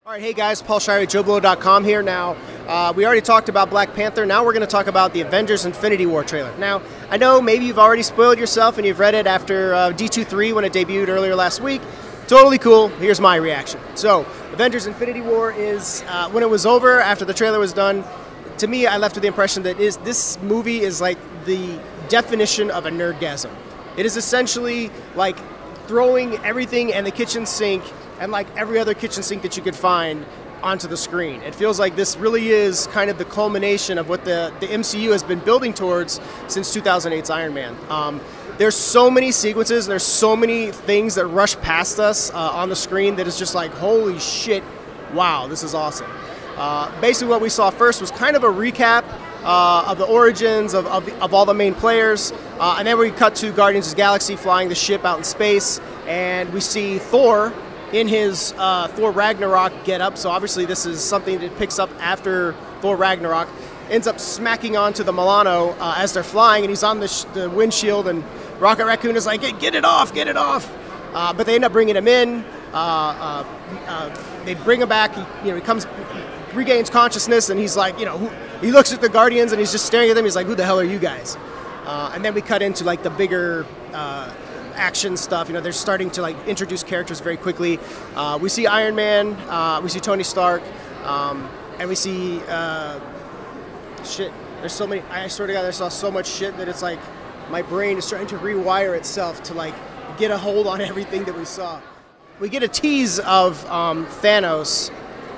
All right, hey guys, Paul Shire at JoBlo.com here. Now, we already talked about Black Panther. Now we're going to talk about the Avengers Infinity War trailer. Now, I know maybe you've already spoiled yourself and you've read it after D23 when it debuted earlier last week. Totally cool. Here's my reaction. So, Avengers Infinity War is, when it was over, after the trailer was done, to me, I left with the impression that this movie is like the definition of a nerdgasm. It is essentially like throwing everything in the kitchen sink and like every other kitchen sink that you could find onto the screen. It feels like this really is kind of the culmination of what the MCU has been building towards since 2008's Iron Man. There's so many sequences, and there's so many things that rush past us on the screen that is just like, holy shit, wow, this is awesome. Basically what we saw first was kind of a recap of the origins of all the main players, and then we cut to Guardians of the Galaxy flying the ship out in space, and we see Thor in his Thor Ragnarok get-up. So obviously this is something that picks up after Thor Ragnarok, ends up smacking onto the Milano as they're flying, and he's on the windshield, and Rocket Raccoon is like, hey, get it off, get it off. But they end up bringing him in. They bring him back. He comes, regains consciousness, and he's like, he looks at the Guardians, and he's just staring at them. He's like, who the hell are you guys? And then we cut into like the bigger action stuff. They're starting to like introduce characters very quickly. We see Iron Man, we see Tony Stark, and we see shit. There's so many. I swear to God, I saw so much shit that it's like my brain is trying to rewire itself to like get a hold on everything that we saw. We get a tease of Thanos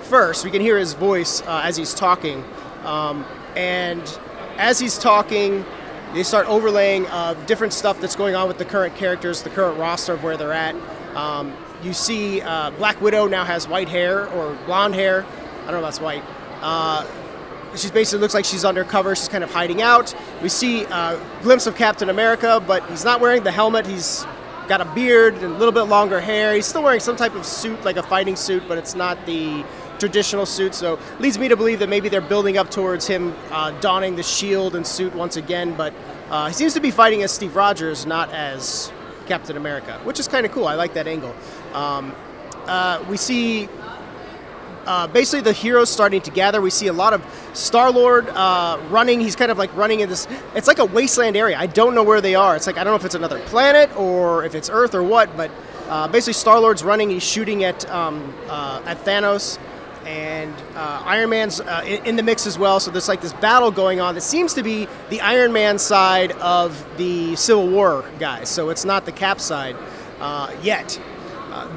first. We can hear his voice as he's talking, and as he's talking, they start overlaying different stuff that's going on with the current characters, the current roster of where they're at. You see Black Widow now has white hair, or blonde hair. I don't know if that's white. She basically looks like she's undercover. She's kind of hiding out. We see a glimpse of Captain America, but he's not wearing the helmet. He's got a beard and a little bit longer hair. He's still wearing some type of suit, like a fighting suit, but it's not the traditional suit, so leads me to believe that maybe they're building up towards him donning the shield and suit once again, but he seems to be fighting as Steve Rogers, not as Captain America, which is kind of cool. I like that angle. We see basically the heroes starting to gather. We see a lot of Star-Lord running. He's kind of like running in this, it's like a wasteland area. I don't know where they are. It's like, I don't know if it's another planet or if it's Earth or what, but basically Star-Lord's running. He's shooting at Thanos. And Iron Man's in the mix as well, so there's like this battle going on that seems to be the Iron Man side of the Civil War guys, so it's not the Cap side yet.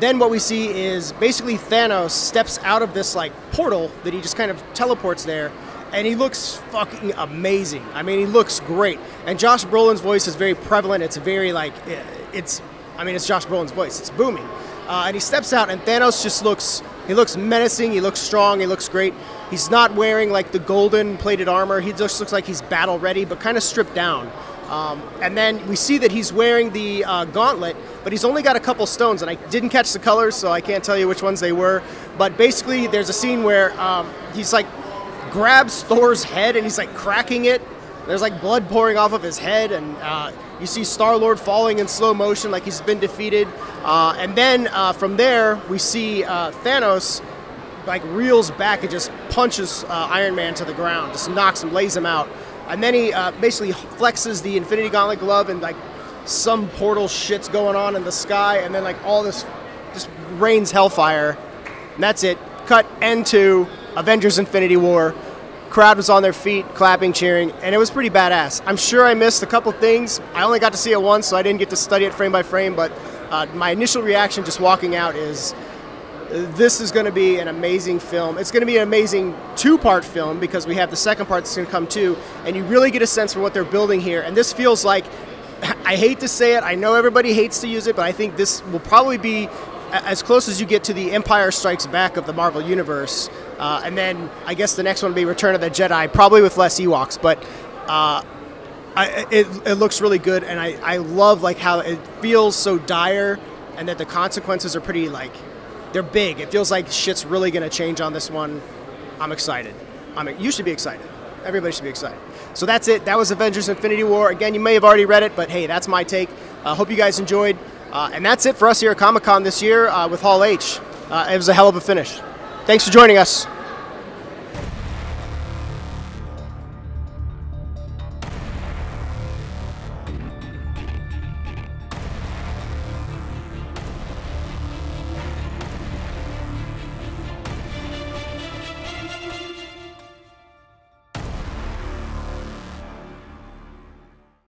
Then what we see is basically Thanos steps out of this like portal that he just kind of teleports there, and he looks fucking amazing. I mean, he looks great, and Josh Brolin's voice is very prevalent. It's very like, it's Josh Brolin's voice. It's booming. And he steps out, and Thanos just looks menacing, he looks strong, he looks great. He's not wearing like the golden plated armor. He just looks like he's battle ready, but kind of stripped down. And then we see that he's wearing the gauntlet, but he's only got a couple stones, and I didn't catch the colors, so I can't tell you which ones they were. But basically, there's a scene where he's like grabs Thor's head, and he's like cracking it. There's like blood pouring off of his head, and you see Star-Lord falling in slow motion like he's been defeated. And then from there, we see Thanos like reels back and just punches Iron Man to the ground, just knocks him, lays him out. And then he basically flexes the Infinity Gauntlet glove, and like some portal shit's going on in the sky, and then like all this just rains hellfire. And that's it. Cut end to Avengers Infinity War. Crowd was on their feet, clapping, cheering, and it was pretty badass. I'm sure I missed a couple things. I only got to see it once, so I didn't get to study it frame by frame, but my initial reaction just walking out is, this is going to be an amazing film. It's going to be an amazing two-part film, because we have the second part that's going to come too, and you really get a sense for what they're building here. And this feels like, I hate to say it, I know everybody hates to use it, but I think this will probably be as close as you get to the Empire Strikes Back of the Marvel Universe. And then I guess the next one will be Return of the Jedi, probably with less Ewoks, but it looks really good, and I love like how it feels so dire, and that the consequences are pretty like, they're big. It feels like shit's really going to change on this one. I'm excited. You should be excited. Everybody should be excited. So that's it. That was Avengers Infinity War. Again, you may have already read it, but hey, that's my take. Hope you guys enjoyed. And that's it for us here at Comic-Con this year with Hall H. It was a hell of a finish. Thanks for joining us.